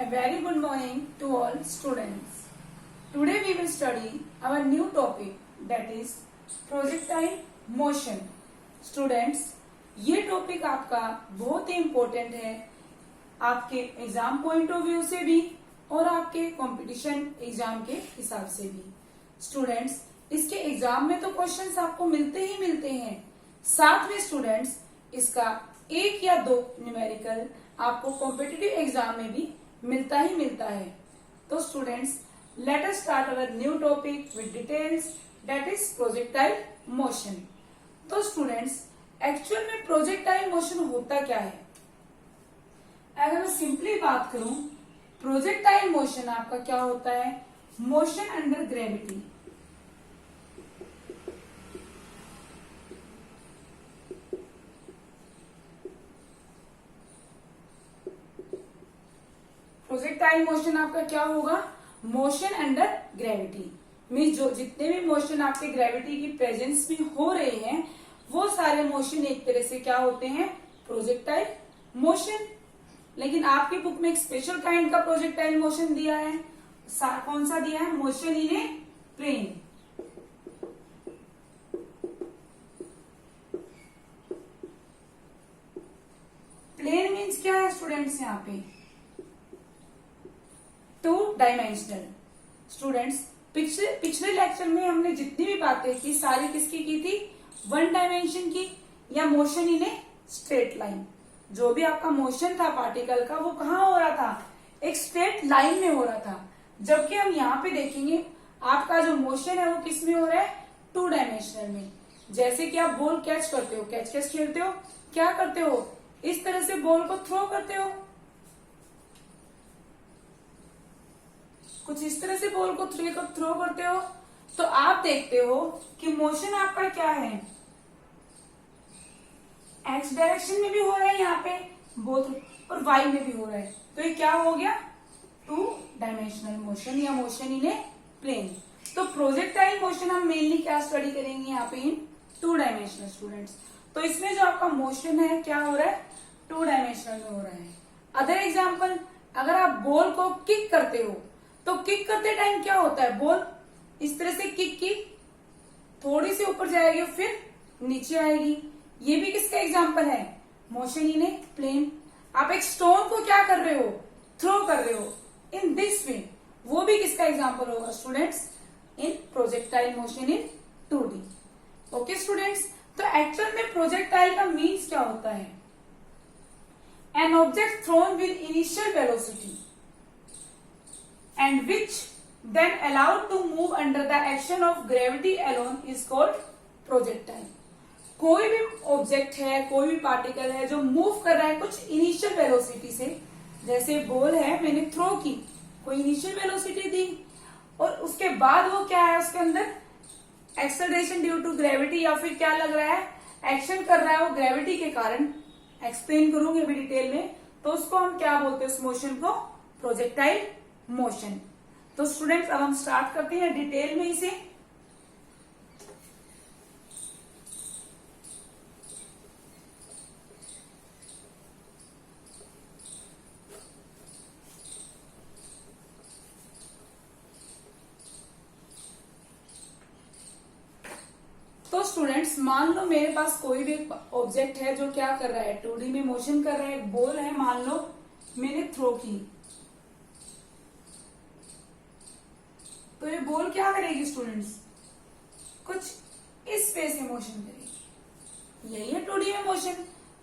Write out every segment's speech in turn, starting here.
A very good morning to all students. Today we will study our new topic, that is projectile motion. Students, ये topic आपका बहुत ही important है आपके exam point of view से भी और आपके कंपटीशन एग्जाम के हिसाब से भी. स्टूडेंट्स, इसके एग्जाम में तो क्वेश्चंस आपको मिलते ही मिलते हैं, साथ में स्टूडेंट्स इसका एक या दो न्यूमेरिकल आपको कॉम्पिटिटिव एग्जाम में भी मिलता ही मिलता है. तो students, late us start our new topic with details, that is projectile motion. तो स्टूडेंट्स, एक्चुअल में प्रोजेक्टाइल मोशन होता क्या है? अगर मैं सिंपली बात करूं, प्रोजेक्टाइल मोशन आपका क्या होता है? Motion under gravity. Projectile motion आपका क्या होगा? Motion under gravity. मीन्स जो जितने भी मोशन आपके ग्रेविटी की प्रेजेंस में हो रहे हैं वो सारे मोशन एक तरह से क्या होते हैं? Projectile motion. लेकिन आपकी बुक में एक स्पेशल काइंड का प्रोजेक्टाइल मोशन दिया है. कौन सा दिया है? Motion in a plane. Plane means क्या है स्टूडेंट्स? यहाँ पे टू डायमेंशनल. स्टूडेंट्स, पिछले लेक्चर में हमने जितनी भी बातें की सारी किसकी की थी? वन डायमेंशन की, या motion in a straight line. जो भी आपका मोशन था पार्टिकल का वो कहाँ हो रहा था? एक स्ट्रेट लाइन में हो रहा था. जबकि हम यहाँ पे देखेंगे आपका जो मोशन है वो किस में हो रहा है? टू डायमेंशनल में. जैसे कि आप बॉल कैच करते हो, कैच कैच खेलते हो, क्या करते हो? इस तरह से बॉल को थ्रो करते हो. कुछ इस तरह से बॉल को थ्रो करते हो. तो आप देखते हो कि मोशन आपका क्या है? एक्स डायरेक्शन में भी हो रहा है यहाँ पे बोथ, और वाई में भी हो रहा है. तो ये क्या हो गया? टू डायमेंशनल मोशन या मोशन इन ए प्लेन. तो प्रोजेक्टाइल मोशन हम मेनली क्या स्टडी करेंगे यहाँ पे? इन टू डायमेंशनल. स्टूडेंट्स, तो इसमें जो आपका मोशन है क्या हो रहा है? टू डायमेंशनल में हो रहा है. अदर एग्जाम्पल, अगर आप बॉल को किक करते हो तो किक करते टाइम क्या होता है? बॉल इस तरह से किक की, थोड़ी सी ऊपर जाएगी फिर नीचे आएगी. ये भी किसका एग्जाम्पल है? Motion in a plane. आप एक स्टोन को क्या कर रहे हो? थ्रो कर रहे हो इन दिस वे. वो भी किसका एग्जाम्पल होगा students? In projectile motion in 2D. Okay students, तो एक्चुअल में प्रोजेक्टाइल का मीन्स क्या होता है? An object thrown with initial velocity and which then allowed to move under the action of gravity alone is called projectile. कोई भी object है, कोई भी पार्टिकल है जो मूव कर रहा है कुछ इनिशियल वेलोसिटी से, जैसे बॉल है मैंने थ्रो की, कोई इनिशियल वेलोसिटी दी, और उसके बाद वो क्या है? उसके अंदर एक्सेलरेशन ड्यू टू ग्रेविटी, या फिर क्या लग रहा है? एक्शन कर रहा है वो ग्रेविटी के कारण. एक्सप्लेन करूंगी अभी डिटेल में. तो उसको हम क्या बोलते हैं? उस मोशन को प्रोजेक्टाइल मोशन. तो स्टूडेंट्स, अब हम स्टार्ट करते हैं डिटेल में इसे. तो स्टूडेंट्स, मान लो मेरे पास कोई भी ऑब्जेक्ट है जो क्या कर रहा है? 2D में मोशन कर रहा है. एक बॉल है, मान लो मैंने थ्रो की, तो ये बॉल क्या करेगी स्टूडेंट्स? कुछ इस वे से मोशन करेगी. यही है 2D में मोशन.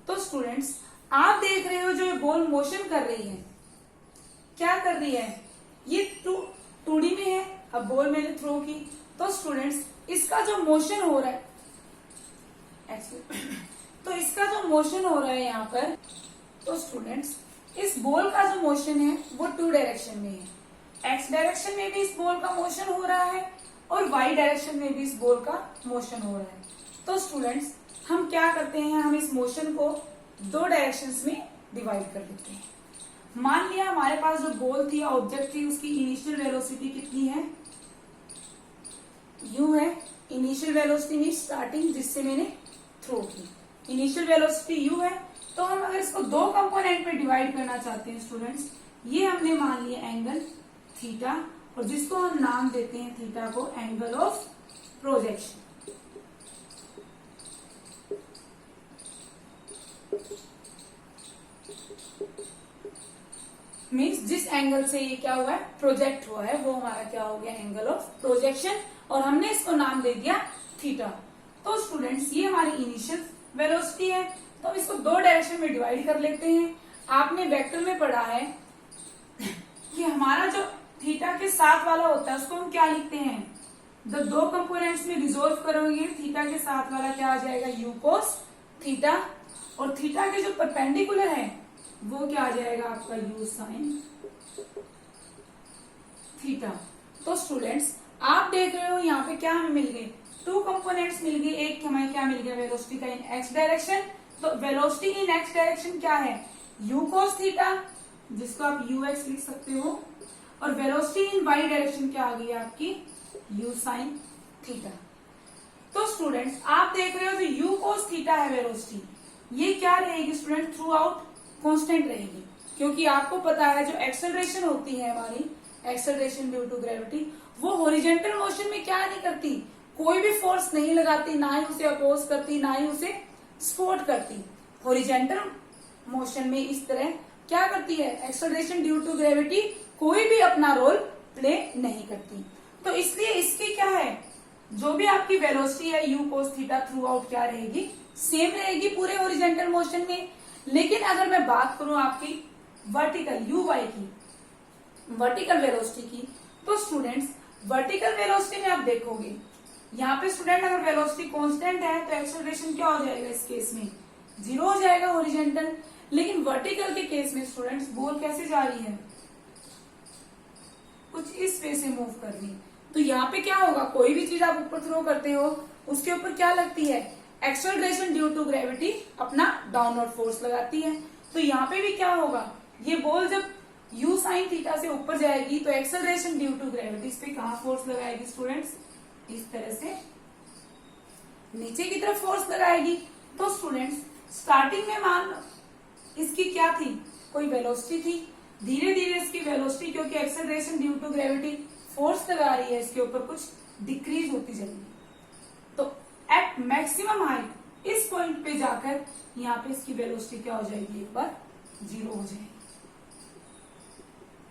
तो स्टूडेंट्स, आप देख रहे हो जो ये बॉल मोशन कर रही है, क्या कर रही है? ये 2D में है. अब बॉल मैंने थ्रो की, तो स्टूडेंट्स इसका जो मोशन हो रहा है तो इसका जो मोशन हो रहा है यहाँ पर, तो स्टूडेंट्स इस बॉल का जो मोशन है वो टू डायरेक्शन में है. एक्स डायरेक्शन में भी इस बॉल का मोशन हो रहा है और वाई डायरेक्शन में भी इस बॉल का मोशन हो रहा है. तो स्टूडेंट्स, हम क्या करते हैं? हम इस मोशन को दो डायरेक्शंस में डिवाइड कर देते हैं. मान लिया हमारे पास जो बॉल थी या ऑब्जेक्ट थी उसकी इनिशियल वेलोसिटी कितनी है? यू है. इनिशियल वेलोसिटी मीन स्टार्टिंग जिससे मैंने थ्रो की, इनिशियल वेलोसिटी यू है. तो हम अगर इसको दो कंपोनेंट में डिवाइड करना चाहते हैं स्टूडेंट्स, ये हमने मान लिया एंगल थीटा, और जिसको हम नाम देते हैं थीटा को एंगल ऑफ प्रोजेक्शन। मीन्स जिस एंगल से ये क्या हुआ है, प्रोजेक्ट हुआ है, वो हमारा क्या हो गया, एंगल ऑफ प्रोजेक्शन, और हमने इसको नाम दे दिया थीटा। तो स्टूडेंट्स ये हमारी इनिशियल वेलोसिटी है, तो इसको दो डायरेक्शन में डिवाइड कर लेते हैं। आपने वेक्टर में पढ़ा है कि हमारा जो थीटा के साथ वाला होता है उसको हम क्या लिखते हैं, जब दो कंपोनेंट्स में रिजोल्व करोगे थीटा के साथ वाला क्या आ जाएगा, यू कोस थीटा, और थीटा के जो परपेंडिकुलर है वो क्या आ जाएगा आपका, यू साइन थीटा। तो स्टूडेंट्स आप देख रहे हो यहाँ पे क्या हमें मिल गए, टू कंपोनेंट्स मिल गए। एक हमें क्या मिल गया, वेलोसिटी का इन एक्स डायरेक्शन। तो वेलोसिटी इन एक्स डायरेक्शन क्या है, यू कोस थीटा, जिसको आप यू एक्स लिख सकते हो, और वेलोसिटी इन वाई डायरेक्शन क्या आ गई आपकी, यू साइन थीटा। तो स्टूडेंट्स आप देख रहे हो जो यू कोस थीटा है वेलोसिटी, ये क्या रहेगी स्टूडेंट, थ्रू आउट कॉन्स्टेंट रहेगी, क्योंकि आपको पता है जो एक्सेलरेशन होती है हमारी, एक्सेलरेशन ड्यू टू ग्रेविटी, वो हॉरिजॉन्टल मोशन में क्या नहीं करती, कोई भी फोर्स नहीं लगाती, ना ही उसे अपोज करती, ना ही उसे सपोर्ट करती। हॉरिजॉन्टल मोशन में इस तरह क्या करती है, एक्सेलरेशन ड्यू टू ग्रेविटी कोई भी अपना रोल प्ले नहीं करती। तो इसलिए इसकी क्या है, जो भी आपकी वेलोसिटी है you cos theta through out क्या रहेगी, सेम रहेगी पूरे हॉरिजॉन्टल मोशन में। लेकिन अगर मैं बात करूं आपकी वर्टिकल यू वाई की, वर्टिकल वेलोसिटी की, तो स्टूडेंट्स वर्टिकल वेलोसिटी में आप देखोगे यहाँ पे स्टूडेंट अगर वेलोसिटी कांस्टेंट है तो एक्सेलरेशन क्या हो जाएगा, इस केस में जीरो हो जाएगा हॉरिजॉन्टल। लेकिन वर्टिकल के केस में स्टूडेंट्स बॉल कैसे जा रही है, कुछ इस वे से मूव कर रही है। तो यहाँ पे क्या होगा, कोई भी चीज आप ऊपर थ्रो करते हो उसके ऊपर क्या लगती है, एक्सेलरेशन ड्यू टू ग्रेविटी अपना डाउनवर्ड फोर्स लगाती है। तो यहाँ पे भी क्या होगा, ये बॉल जब यू साइन थीटा से ऊपर जाएगी तो एक्सेलरेशन ड्यू टू ग्रेविटी इस पे कहाँ फोर्स लगाएगी स्टूडेंट्स, इस तरह से नीचे की तरफ फोर्स लगाएगी। तो स्टूडेंट्स स्टार्टिंग में मान इसकी क्या थी, कोई वेलोसिटी थी, धीरे धीरे इसकी वेलोसिटी क्योंकि acceleration due to gravity force लगा रही है इसके ऊपर, कुछ डिक्रीज होती जाएगी। तो एट मैक्सिमम हाइट इस पॉइंट पे जाकर यहाँ पे इसकी वेलोसिटी क्या हो जाएगी, एक बार जीरो हो जाएगी।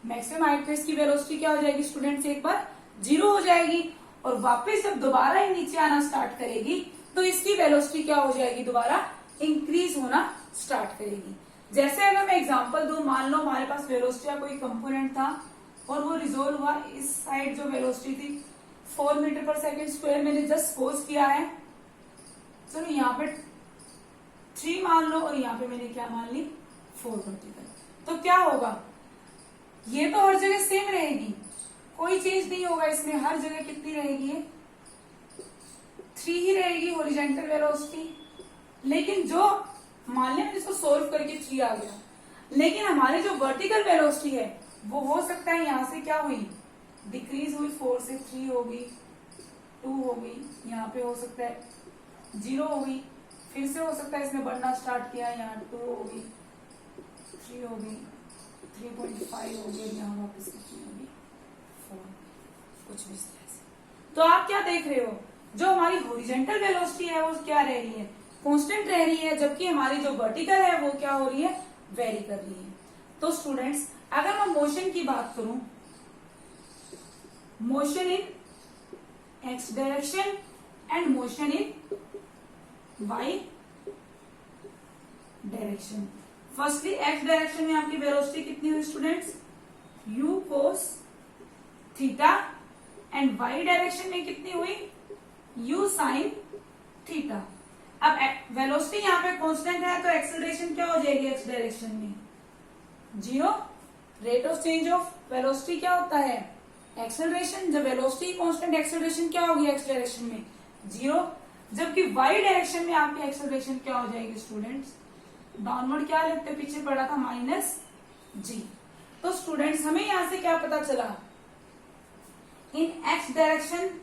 मैक्सिमम हाइट पे इसकी वेलोसिटी क्या हो जाएगी स्टूडेंट्स, एक बार जीरो हो जाएगी, और वापस जब दोबारा ये नीचे आना स्टार्ट करेगी तो इसकी वेलोसिटी क्या हो जाएगी, दोबारा इंक्रीज होना स्टार्ट करेगी। जैसे अगर मैं एग्जांपल दूं, मान लो हमारे पास वेलोसिटी का कोई कंपोनेंट था और वो रिजोल्व हुआ, इस साइड जो वेलोसिटी थी 4 मीटर पर सेकेंड स्क्वायर, मैंने जस्ट सपोज किया है, चलो यहाँ पे 3 मान लो और यहाँ पे मैंने क्या मान ली 4 वर्टिकल। तो क्या होगा, ये तो हर जगह सेम रहेगी, कोई चेंज नहीं होगा इसमें, हर जगह कितनी रहेगी, 3 ही रहेगी हॉरिजॉन्टल वेलोसिटी। लेकिन जो मान लिया इसको सोल्व करके 3 आ गया, लेकिन हमारी जो वर्टिकल वेलोसिटी है वो हो सकता है यहाँ से क्या हुई, डिक्रीज हुई, 4 से 3 हो गई, 2 हो गई, यहाँ पे हो सकता है 0 हो गई, फिर से हो सकता है इसने बढ़ना स्टार्ट किया, यहाँ 2 हो गई, 3 हो गई, 3.5 हो गई, यहाँ वापस कितनी होगी 4, कुछ भी इस तरह से। तो आप क्या देख रहे हो, जो हमारी हॉरिजॉन्टल वेलोसिटी है वो क्या रह रही है, कांस्टेंट रह रही है, जबकि हमारी जो वर्टिकल है वो क्या हो रही है, वेरी कर रही है। तो स्टूडेंट्स अगर मैं मोशन की बात करूं, motion in X direction and motion in Y direction. Firstly X direction में आपकी वेलोसिटी कितनी हुई students, u cos theta, and Y direction में कितनी हुई, यू साइन थीटा। अब वेलोसिटी यहाँ पे कांस्टेंट है तो एक्सेलरेशन क्या हो जाएगी एक्स डायरेक्शन में, zero. Rate of change of velocity क्या होता है, एक्सेलरेशन। जब वेलोसिटी कांस्टेंट, एक्सेलरेशन क्या होगी एक्स डायरेक्शन में, जीरो। जबकि वाई डायरेक्शन में आपकी एक्सेलरेशन क्या हो जाएगी स्टूडेंट्स, डाउनवर्ड क्या लिखते पीछे पड़ा था, माइनस जी। तो स्टूडेंट्स हमें यहां से क्या पता चला, इन एक्स डायरेक्शन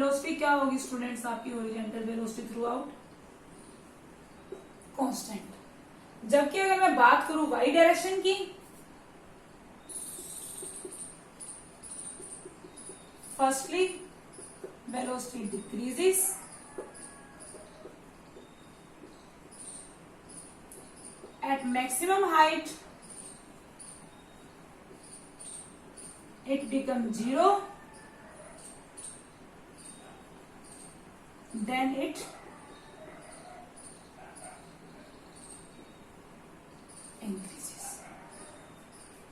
वेलोसिटी क्या होगी स्टूडेंट्स आपकी horizontal velocity through out constant. जबकि अगर मैं बात करूं वाई डायरेक्शन की, firstly velocity decreases, at maximum height it becomes 0, then it increases।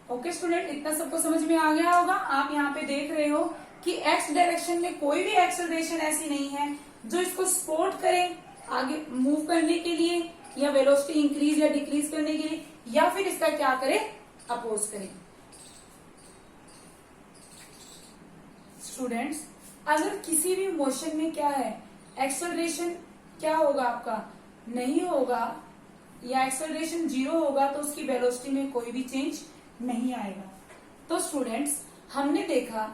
Okay student, इतना सबको समझ में आ गया होगा। आप यहाँ पे देख रहे हो कि एक्स डायरेक्शन में कोई भी एक्सेलरेशन ऐसी नहीं है जो इसको सपोर्ट करे आगे मूव करने के लिए, या वेलोसिटी इंक्रीज या डिक्रीज करने के लिए, या फिर इसका क्या करे, अपोज करे। स्टूडेंट्स, अगर किसी भी मोशन में क्या है, एक्सेलरेशन क्या होगा आपका, नहीं होगा, या एक्सेलरेशन 0 होगा, तो उसकी वेलोसिटी में कोई भी चेंज नहीं आएगा। तो स्टूडेंट्स, हमने देखा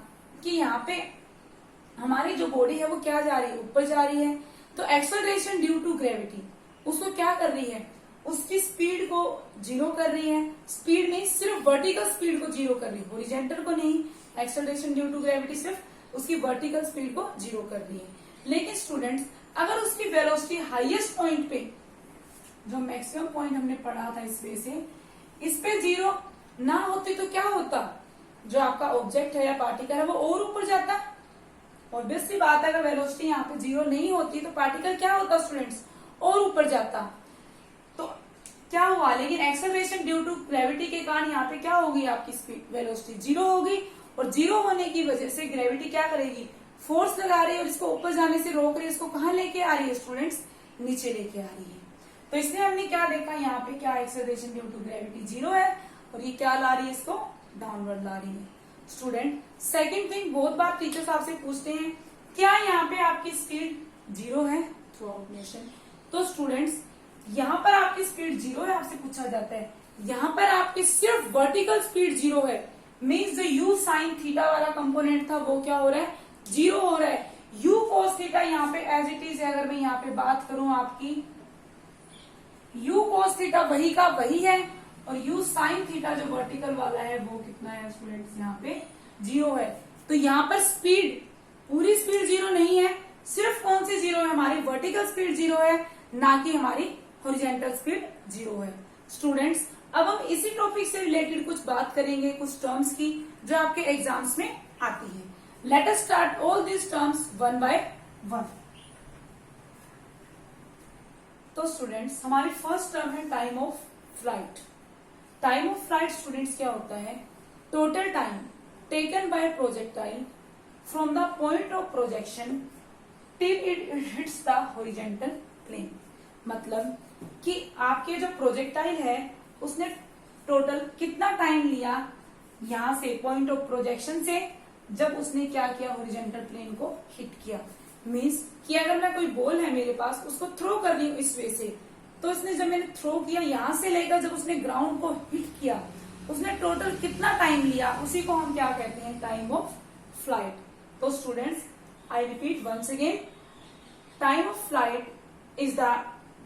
कि यहाँ पे हमारी जो बॉडी है वो क्या जा रही है, ऊपर जा रही है। तो एक्सेलरेशन ड्यू टू ग्रेविटी उसको क्या कर रही है, उसकी स्पीड को 0 कर रही है। स्पीड नहीं, सिर्फ वर्टिकल स्पीड को 0 कर रही है, हॉरिजॉन्टल को नहीं। एक्सेलरेशन ड्यू टू ग्रेविटी सिर्फ उसकी वर्टिकल स्पीड को 0 कर रही है। लेकिन स्टूडेंट्स, अगर उसकी वेलोसिटी हाईएस्ट पॉइंट पे, जो मैक्सिमम पॉइंट हमने पढ़ा था इस वे से, इस पे 0 ना होती तो क्या होता, जो आपका ऑब्जेक्ट है या पार्टिकल है वो और ऊपर जाता। ऑब्वियस सी बात है, अगर वेलोसिटी यहाँ पे 0 नहीं होती तो पार्टिकल क्या होता स्टूडेंट्स, और ऊपर जाता। तो क्या हुआ, लेकिन एक्सेलरेशन ड्यू टू ग्रेविटी के कारण यहाँ पे क्या होगी, आपकी स्पीड वेलोसिटी 0 होगी। और 0 होने की वजह से ग्रेविटी क्या करेगी, फोर्स लगा रही है और इसको ऊपर जाने से रोक रही है। इसको कहाँ लेके आ रही है स्टूडेंट्स, नीचे लेके आ रही है। तो इसलिए हमने क्या देखा, यहाँ पे क्या एक्सेलरेशन ड्यू टू ग्रेविटी 0 है, और ये क्या ला रही है, इसको डाउनवर्ड ला रही है। स्टूडेंट, सेकंड थिंग, बहुत बार टीचर्स आपसे पूछते हैं क्या यहाँ पे आपकी स्पीड 0 है थ्रू आउट मोशन। तो स्टूडेंट्स, यहाँ पर आपकी स्पीड 0 है, आपसे पूछा जाता है यहाँ पर आपकी सिर्फ वर्टिकल स्पीड 0 है, मीन्स जो यू साइन थीटा वाला कंपोनेंट था वो क्या हो रहा है, 0 हो रहा है। यू कोस थीटा यहाँ पे एज इट इज है। अगर मैं यहाँ पे बात करूं आपकी, यू कोस थीटा वही का वही है, और यू साइन थीटा जो वर्टिकल वाला है वो कितना है स्टूडेंट्स, यहाँ पे 0 है। तो यहाँ पर स्पीड, पूरी स्पीड 0 नहीं है, सिर्फ कौन सी 0 है, हमारी वर्टिकल स्पीड 0 है, ना कि हमारी हॉरिजॉन्टल स्पीड 0 है। स्टूडेंट्स, अब हम इसी टॉपिक से रिलेटेड कुछ बात करेंगे, कुछ टर्म्स की जो आपके एग्जाम्स में आती है। Let us start all this terms one by one. तो स्टूडेंट्स, हमारी फर्स्ट टर्म है time of flight. Time of flight students क्या होता है, total time taken by projectile from the point of projection till it hits the horizontal plane. मतलब कि आपके जो प्रोजेक्टाइल है उसने टोटल कितना टाइम लिया यहां से पॉइंट ऑफ प्रोजेक्शन से, जब उसने क्या किया, हॉरिजॉन्टल प्लेन को हिट किया। मीन्स कि अगर मैं कोई बॉल है मेरे पास, उसको थ्रो कर रही हूं इस वे से, तो इसने जब मैंने थ्रो किया यहां से लेकर जब उसने ग्राउंड को हिट किया, उसने टोटल कितना टाइम लिया, उसी को हम क्या कहते हैं, टाइम ऑफ फ्लाइट। तो students, I repeat once again, time of flight is the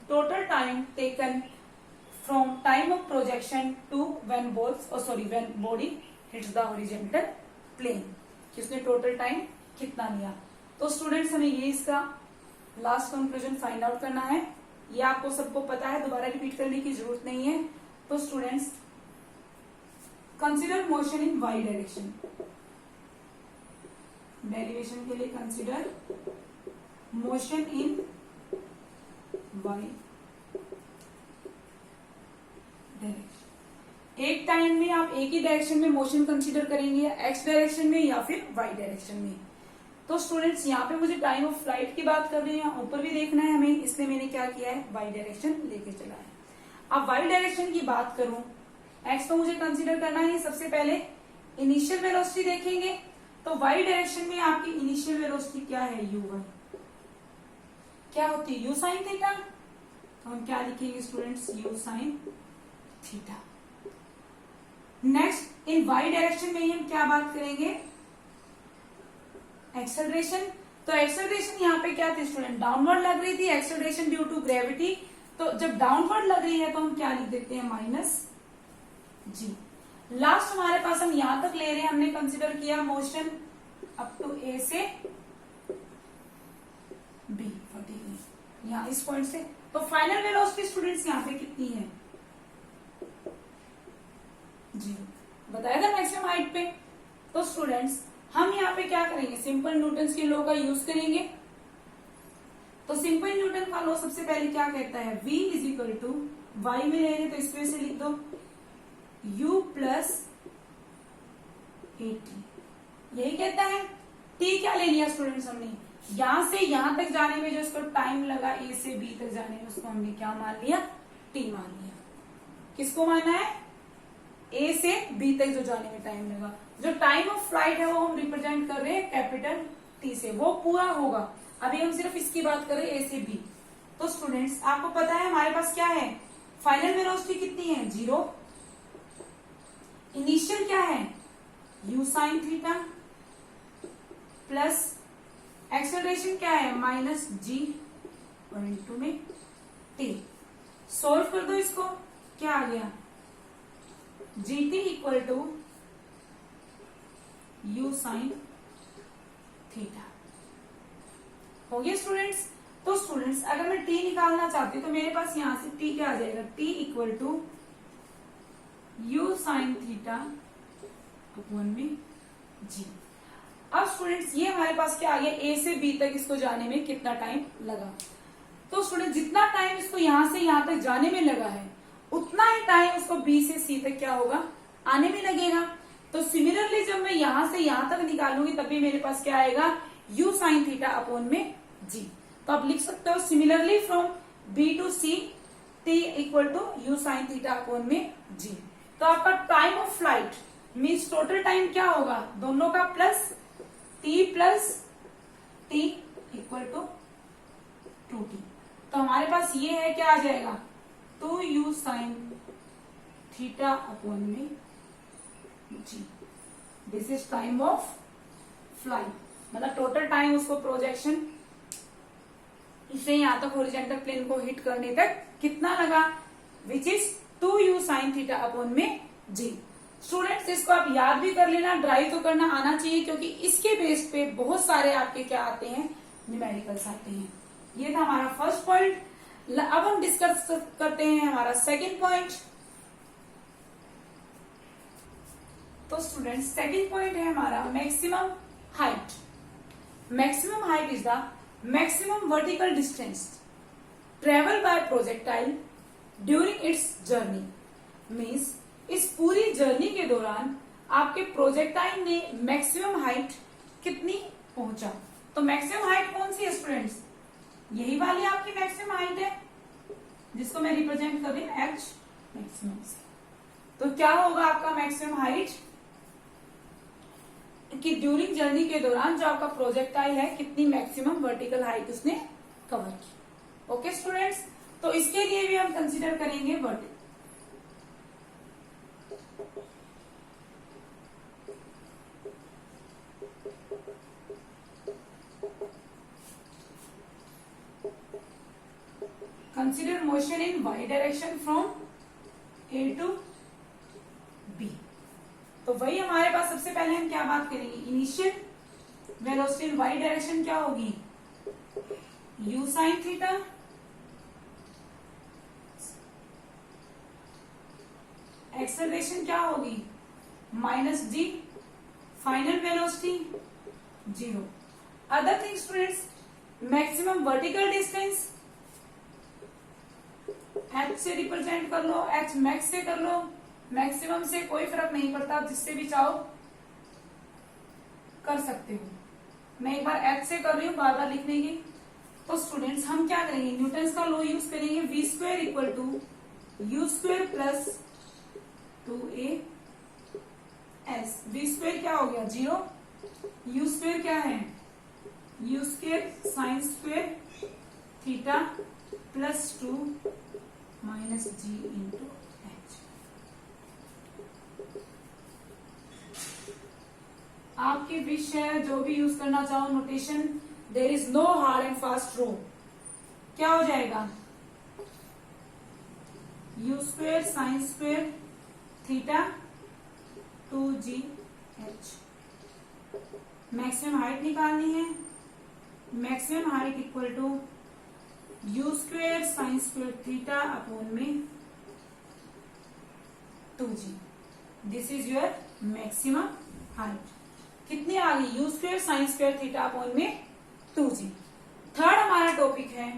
total time taken from time of projection to when body hits the horizontal plane, कि उसने टोटल टाइम कितना लिया। तो स्टूडेंट्स, हमें ये इसका लास्ट कंक्लूजन फाइंड आउट करना है। ये आपको सबको पता है, दोबारा रिपीट करने की जरूरत नहीं है। तो students, consider motion in Y direction. Derivation के लिए consider motion in Y direction. एक टाइम में आप एक ही डायरेक्शन में मोशन कंसीडर करेंगे, या एक्स डायरेक्शन में या फिर वाई डायरेक्शन में। तो स्टूडेंट्स, यहाँ पे मुझे टाइम ऑफ फ्लाइट की बात कर रही है, ऊपर भी देखना है हमें, इसलिए मैंने क्या किया है, वाई डायरेक्शन लेके चला है। अब वाई डायरेक्शन की बात करूं, एक्स को मुझे कंसीडर करना है, सबसे पहले इनिशियल वेलोसिटी देखेंगे। तो वाई डायरेक्शन में आपकी इनिशियल वेलोसिटी क्या है, u1, क्या होती है, u साइन थीटा। तो हम क्या लिखेंगे students, u sine theta. Next, in Y direction में ही हम क्या बात करेंगे, एक्सेलरेशन। तो एक्सेलरेशन यहाँ पे क्या थी स्टूडेंट, डाउनवर्ड लग रही थी, एक्सेलरेशन ड्यू टू ग्रेविटी। तो जब डाउनवर्ड लग रही है तो हम क्या लिख देते हैं, माइनस जी। लास्ट हमारे पास हम यहां तक ले रहे हैं, हमने कंसिडर किया मोशन अप टू ए से बी, यहाँ इस पॉइंट से। तो फाइनल वेलोसिटी स्टूडेंट्स यहाँ पे कितनी है, 0 बताया था मैक्सिमम हाइट पे। तो स्टूडेंट्स हम यहाँ पे क्या करेंगे, सिंपल न्यूटन के लॉ का यूज करेंगे। तो सिंपल न्यूटन का लॉ सबसे पहले क्या कहता है, v is equal to Y में ले रहे तो इस वजह से लिख दो u प्लस AT, यही कहता है। t क्या ले लिया स्टूडेंट्स हमने, यहां से यहां तक जाने में जो इसको टाइम लगा a से b तक जाने में, उसको हमने क्या मान लिया, t मान लिया। किसको माना है, a से b तक जो जाने में टाइम लगा। जो टाइम ऑफ फ्लाइट है वो हम रिप्रेजेंट कर रहे हैं कैपिटल T से, वो पूरा होगा। अभी हम सिर्फ इसकी बात कर रहे हैं a से b। तो स्टूडेंट्स आपको पता है हमारे पास क्या है, फाइनल वेलोसिटी कितनी है, 0। इनिशियल क्या है, u sine theta, plus acceleration क्या है, माइनस g और इनटू में t। सोल्व कर दो इसको, क्या आ गया, gt equal to u sine theta. हो गया स्टूडेंट्स। तो स्टूडेंट्स अगर मैं t निकालना चाहती हूँ तो मेरे पास यहां से t क्या आ जाएगा, t equal to u sine theta upon में g। अब स्टूडेंट्स ये हमारे पास क्या आ गया, a से b तक इसको जाने में कितना टाइम लगा। तो स्टूडेंट जितना टाइम इसको यहां से यहां तक जाने में लगा है, उतना ही टाइम उसको b से c तक क्या होगा, आने में लगेगा। तो सिमिलरली जब मैं यहां से यहां तक निकालूंगी तब भी मेरे पास क्या आएगा, u साइन थीटा अपॉन में g। तो आप लिख सकते हो similarly from b to c t equal to u sine theta upon में g। तो आपका time of flight means total time क्या होगा, दोनों का plus t equal to 2t। तो हमारे पास ये है, क्या आ जाएगा, 2u साइन थीटा अपॉन में g। This is time of flight, मतलब टोटल टाइम उसको प्रोजेक्शन इसे यहां तक हॉरिजॉन्टल प्लेन को हिट करने तक कितना लगा, which is 2u sign theta upon में g। स्टूडेंट्स इसको आप याद भी कर लेना, ड्राइव तो करना आना चाहिए, क्योंकि इसके बेस पे बहुत सारे आपके क्या आते हैं, न्यूमेरिकल्स आते हैं। ये था हमारा फर्स्ट पॉइंट। अब हम डिस्कस करते हैं हमारा सेकंड पॉइंट। तो स्टूडेंट्स सेकंड पॉइंट है हमारा maximum height. Maximum height is the maximum vertical distance travel by projectile during its journey. Means इस पूरी जर्नी के दौरान आपके प्रोजेक्टाइल ने मैक्सिमम हाइट कितनी पहुंचा। तो मैक्सिमम हाइट कौन सी है स्टूडेंट्स, यही वाली आपकी मैक्सिमम हाइट है, जिसको मैं रिप्रेजेंट कर रही हूं h मैक्सिमम से। तो क्या होगा आपका मैक्सिमम हाइट, कि ड्यूरिंग जर्नी के दौरान जो आपका प्रोजेक्टाइल है कितनी मैक्सिमम वर्टिकल हाइट उसने कवर की। ओके स्टूडेंट्स, तो इसके लिए भी हम कंसीडर करेंगे vertical. Consider motion in y direction from a to b। तो वही हमारे पास सबसे पहले हम क्या बात करेंगे, इनिशियल वेलोसिटी इन y डायरेक्शन क्या होगी, u साइन थीटा, एक्सेलरेशन क्या होगी, minus g, final velocity 0। Other thing students, maximum vertical distance h से रिप्रेजेंट कर लो, h मैक्स से कर लो, मैक्सिमम से कोई फर्क नहीं पड़ता, आप जिससे भी चाहो कर सकते हो। मैं एक बार h से कर रही हूँ, बार बार लिखने की। तो स्टूडेंट्स हम क्या करेंगे, न्यूटन का लॉ यूज करेंगे, v square equal to u square plus 2a s। v square क्या हो गया 0, u स्क्वायर क्या है, u square sine square theta plus 2 minus g into h। आपकी विश है जो भी यूज करना चाहो notation, there is no hard and fast rule, क्या हो जाएगा, u square sine square theta 2gh। Maximum height निकालनी है, maximum height equal to u square sine square theta upon में 2g। This is your maximum height. कितनी आ गई, u square sine square theta upon में 2g। Third हमारा topic है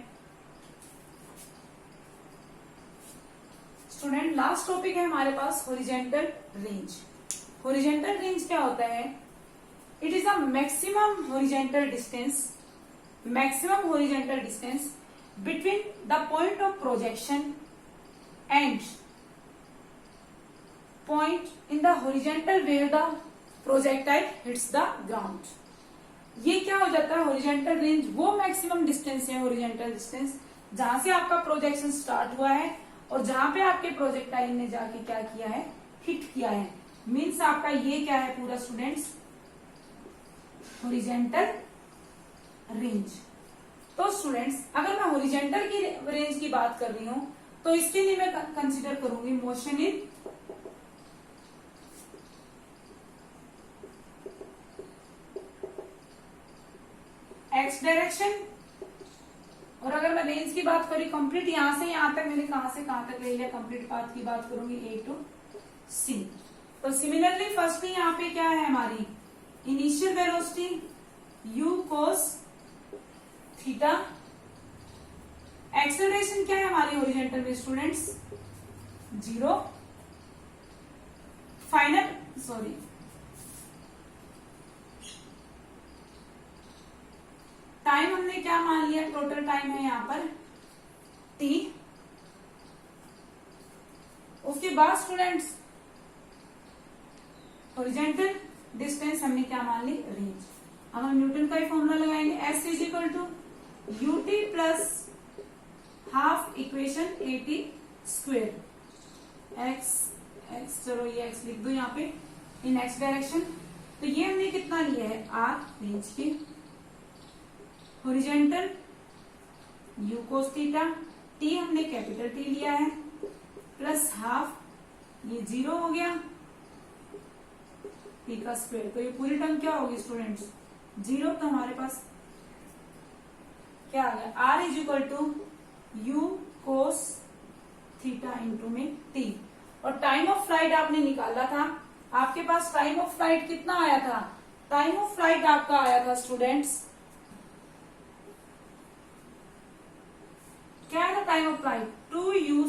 student, last topic है हमारे पास हॉरिजॉन्टल रेंज। हॉरिजॉन्टल रेंज क्या होता है, it is a maximum horizontal distance, maximum horizontal distance between the point of projection and point in the horizontal where the projectile hits the ground. ये क्या हो जाता है, हॉरिजॉन्टल रेंज वो maximum distance है, हॉरिजॉन्टल डिस्टेंस जहां से आपका प्रोजेक्शन स्टार्ट हुआ है और जहां पे आपके प्रोजेक्टाइल ने जाके क्या किया है, हिट किया है। मीन्स आपका ये क्या है पूरा स्टूडेंट्स, हॉरिजॉन्टल रेंज। तो स्टूडेंट्स अगर मैं हॉरिजॉन्टल की रेंज की बात कर रही हूं तो इसके लिए मैं कंसीडर करूंगी मोशन इन एक्स डायरेक्शन। और अगर मैं रेंज की बात करी कंप्लीट यहां से यहां तक, मैंने कहां से कहां तक ले लिया, कंप्लीट पाथ की बात करूंगी A टू C। तो सिमिलरली फर्स्टली यहाँ पे क्या है हमारी initial velocity u cos theta, acceleration क्या है हमारी हॉरिजॉन्टल में स्टूडेंट्स 0, फाइनल टाइम हमने क्या मान लिया, टोटल टाइम है यहाँ पर t। उसके बाद स्टूडेंट्स हॉरिजॉन्टल डिस्टेंस हमने क्या मान ली, रेंज। अब हम न्यूटन का ही फॉर्मूला लगाएंगे, S is equal to ut plus half equation AT square x, चलो ये x लिख दो यहाँ पे इन x डायरेक्शन। तो ये हमने कितना लिया है r रेंज की, horizontal u cos theta, t हमने कैपिटल T लिया है प्लस हाफ, ये 0 हो गया t का स्क्वायर। तो ये पूरी टर्म क्या होगी स्टूडेंट्स 0। तो हमारे पास क्या आ गया, r is equal to u cos theta into में t। और टाइम ऑफ फ्लाइट आपने निकाला था, आपके पास टाइम ऑफ फ्लाइट कितना आया था, टाइम ऑफ फ्लाइट आपका आया था स्टूडेंट्स, क्या है time of flight 2u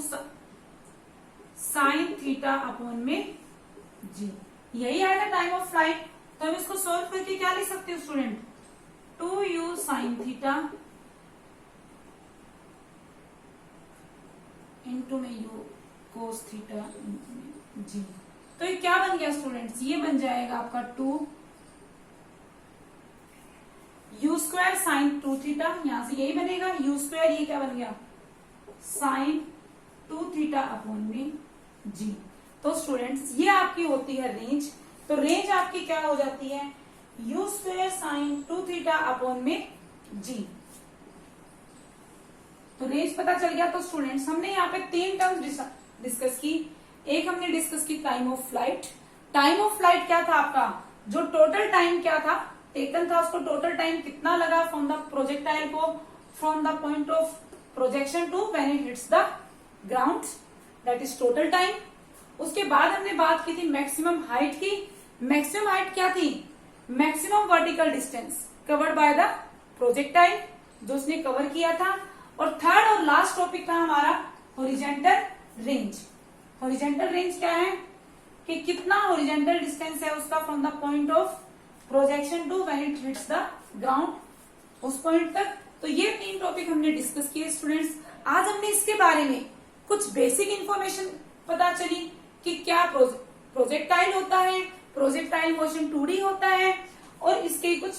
sign theta upon में g, यही आया था टाइम ऑफ फ्लाइट। तो हम इसको सोल्व करके क्या लिख सकते हो student, 2u sine theta into में u कोस थीटा g। तो ये क्या बन गया स्टूडेंट्स, ये बन जाएगा आपका 2 u स्क्वायर साइन 2 थीटा, यहां से यही बनेगा u स्क्वायर, ये क्या बन गया साइन 2 थीटा अपॉन में g। तो स्टूडेंट्स ये आपकी होती है रेंज। तो रेंज आपकी क्या हो जाती है, u square sign 2 theta upon में g। तो रेंज पता चल गया। तो स्टूडेंट्स हमने यहाँ पे 3 टर्म्स डिस्कस की। एक हमने डिस्कस की time of flight. Time of flight क्या था आपका, जो टोटल टाइम क्या था टेकन था, उसको टोटल टाइम कितना लगा फ्रॉम द प्रोजेक्टाइल को, from the point of projection to when it hits the ground, that is total time. उसके बाद हमने बात की थी मैक्सिमम हाइट की। मैक्सिमम हाइट क्या थी, maximum vertical distance covered by the projectile, जो उसने कवर किया था। और थर्ड और लास्ट टॉपिक था हमारा हॉरिजॉन्टल रेंज। हॉरिजॉन्टल रेंज क्या है कि कितना हॉरिजॉन्टल डिस्टेंस है उसका from the point of projection to when it hits the ground, उस पॉइंट तक। तो ये 3 टॉपिक हमने डिस्कस किए स्टूडेंट्स। आज हमने इसके बारे में कुछ बेसिक इंफॉर्मेशन पता चली कि क्या प्रोजेक्टाइल होता है, प्रोजेक्टाइल मोशन 2D होता है, और इसके कुछ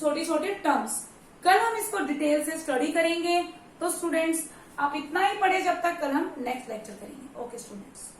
छोटे छोटे टर्म्स। कल हम इसको डिटेल से स्टडी करेंगे। तो स्टूडेंट्स आप इतना ही पढ़े जब तक, कल हम नेक्स्ट लेक्चर करेंगे। Okay students.